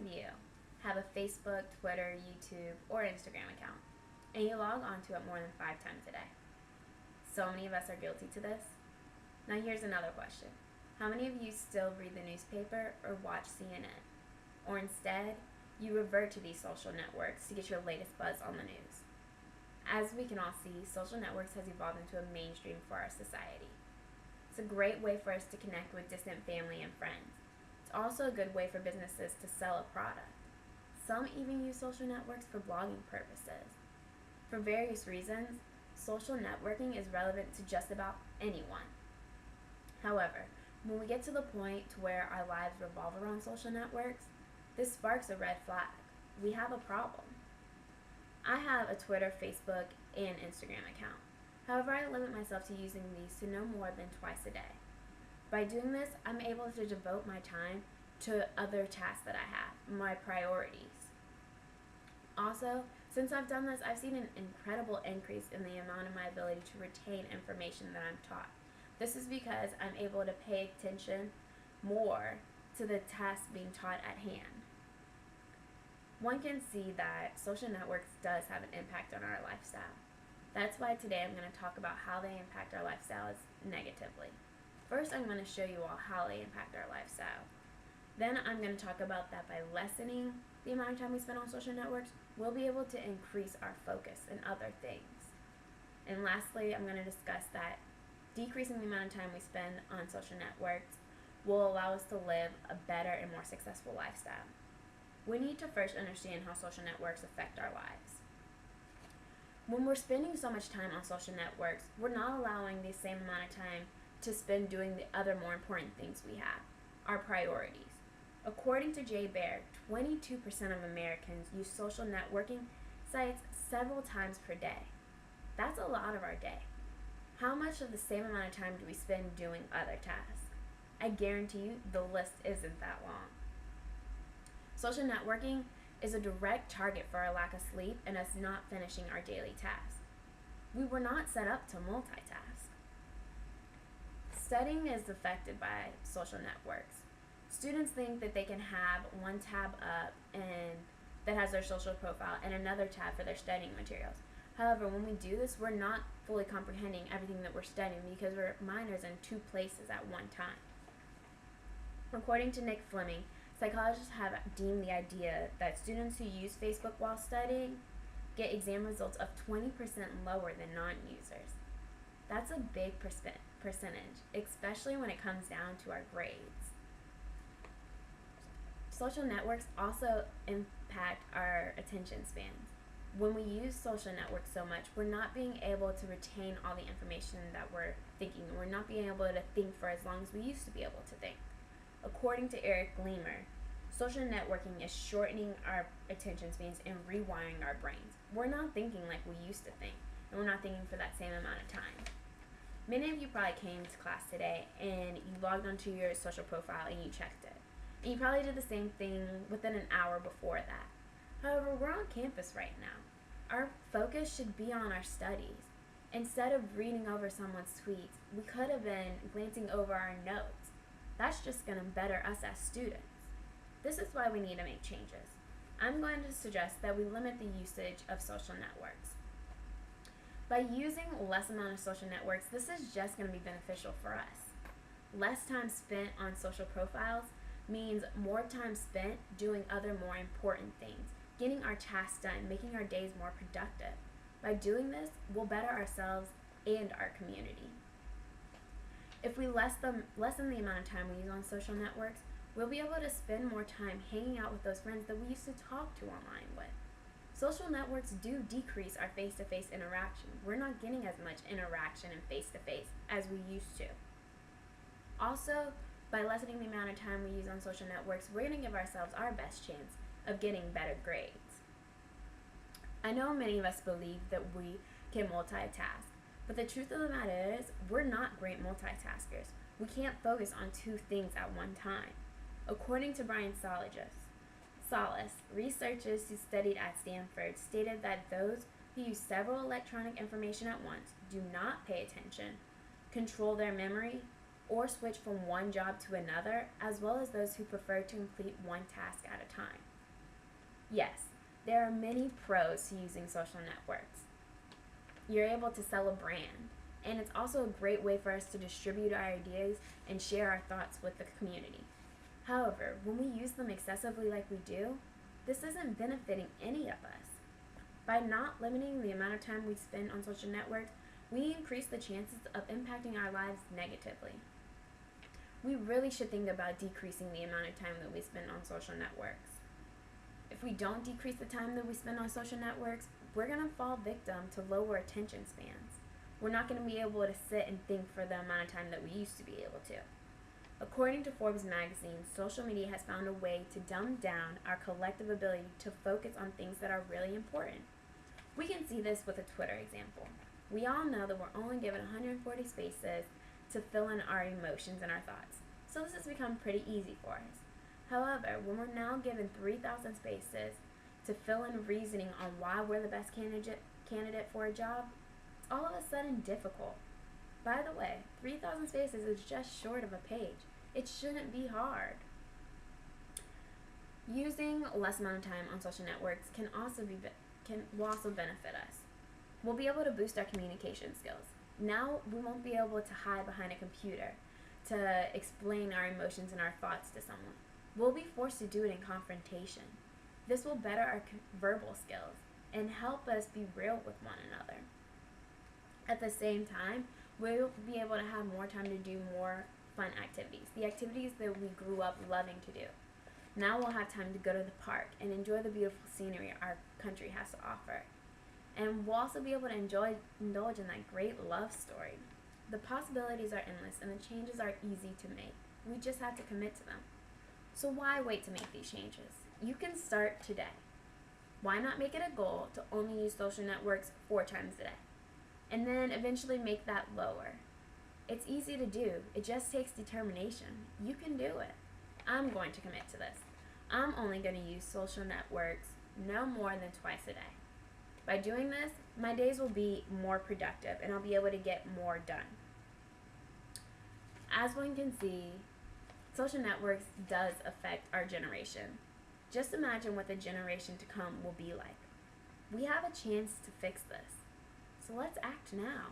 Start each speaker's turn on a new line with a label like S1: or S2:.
S1: of you have a Facebook, Twitter, YouTube, or Instagram account, and you log onto it more than 5 times a day. So many of us are guilty to this. Now here's another question. How many of you still read the newspaper or watch CNN? Or instead, you revert to these social networks to get your latest buzz on the news? As we can all see, social networks has evolved into a mainstream for our society. It's a great way for us to connect with distant family and friends. It's also a good way for businesses to sell a product. Some even use social networks for blogging purposes. For various reasons, social networking is relevant to just about anyone. However, when we get to the point to where our lives revolve around social networks, this sparks a red flag. We have a problem. I have a Twitter, Facebook, and Instagram account. However, I limit myself to using these to no more than twice a day. By doing this, I'm able to devote my time to other tasks that I have, my priorities. Also, since I've done this, I've seen an incredible increase in the amount of my ability to retain information that I'm taught. This is because I'm able to pay attention more to the tasks being taught at hand. One can see that social networks does have an impact on our lifestyle. That's why today I'm going to talk about how they impact our lifestyles negatively. First, I'm going to show you all how they impact our lifestyle. Then I'm going to talk about that by lessening the amount of time we spend on social networks, we'll be able to increase our focus in other things. And lastly, I'm going to discuss that decreasing the amount of time we spend on social networks will allow us to live a better and more successful lifestyle. We need to first understand how social networks affect our lives. When we're spending so much time on social networks, we're not allowing the same amount of time to spend doing the other more important things we have, our priorities. According to Jay Baer, 22% of Americans use social networking sites several times per day. That's a lot of our day. How much of the same amount of time do we spend doing other tasks? I guarantee you the list isn't that long. Social networking is a direct target for our lack of sleep and us not finishing our daily tasks. We were not set up to multitask. Studying is affected by social networks. Students think that they can have one tab up and that has their social profile and another tab for their studying materials. However, when we do this, we're not fully comprehending everything that we're studying because our mind is in two places at one time. According to Nick Fleming, psychologists have deemed the idea that students who use Facebook while studying get exam results of 20% lower than non-users. That's a big percentage, especially when it comes down to our grades. Social networks also impact our attention spans. When we use social networks so much, we're not being able to retain all the information that we're thinking. We're not being able to think for as long as we used to be able to think. According to Eric Gleamer, social networking is shortening our attention spans and rewiring our brains. We're not thinking like we used to think, and we're not thinking for that same amount of time. Many of you probably came to class today and you logged onto your social profile and you checked it. And you probably did the same thing within an hour before that. However, we're on campus right now. Our focus should be on our studies. Instead of reading over someone's tweets, we could have been glancing over our notes. That's just going to better us as students. This is why we need to make changes. I'm going to suggest that we limit the usage of social networks. By using less amount of social networks, this is just going to be beneficial for us. Less time spent on social profiles means more time spent doing other more important things, getting our tasks done, making our days more productive. By doing this, we'll better ourselves and our community. If we lessen the amount of time we use on social networks, we'll be able to spend more time hanging out with those friends that we used to talk to online with. Social networks do decrease our face-to-face interaction. We're not getting as much interaction and face-to-face as we used to. Also, by lessening the amount of time we use on social networks, we're going to give ourselves our best chance of getting better grades. I know many of us believe that we can multitask, but the truth of the matter is we're not great multitaskers. We can't focus on two things at one time. According to Brian Solis, researchers who studied at Stanford stated that those who use several electronic information at once do not pay attention, control their memory, or switch from one job to another, as well as those who prefer to complete one task at a time. Yes, there are many pros to using social networks. You're able to sell a brand, and it's also a great way for us to distribute our ideas and share our thoughts with the community. However, when we use them excessively like we do, this isn't benefiting any of us. By not limiting the amount of time we spend on social networks, we increase the chances of impacting our lives negatively. We really should think about decreasing the amount of time that we spend on social networks. If we don't decrease the time that we spend on social networks, we're going to fall victim to lower attention spans. We're not going to be able to sit and think for the amount of time that we used to be able to. According to Forbes magazine, social media has found a way to dumb down our collective ability to focus on things that are really important. We can see this with a Twitter example. We all know that we're only given 140 spaces to fill in our emotions and our thoughts, so this has become pretty easy for us. However, when we're now given 3,000 spaces to fill in reasoning on why we're the best candidate for a job, it's all of a sudden difficult. By the way, 3,000 spaces is just short of a page. It shouldn't be hard. Using less amount of time on social networks will also benefit us. We'll be able to boost our communication skills. Now we won't be able to hide behind a computer to explain our emotions and our thoughts to someone. We'll be forced to do it in confrontation. This will better our verbal skills and help us be real with one another. At the same time, we'll be able to have more time to do more fun activities, the activities that we grew up loving to do. Now we'll have time to go to the park and enjoy the beautiful scenery our country has to offer. And we'll also be able to indulge in that great love story. The possibilities are endless and the changes are easy to make. We just have to commit to them. So why wait to make these changes? You can start today. Why not make it a goal to only use social networks 4 times a day? And then eventually make that lower. It's easy to do. It just takes determination. You can do it. I'm going to commit to this. I'm only going to use social networks no more than twice a day. By doing this, my days will be more productive and I'll be able to get more done. As one can see, social networks does affect our generation. Just imagine what the generation to come will be like. We have a chance to fix this. So let's act now.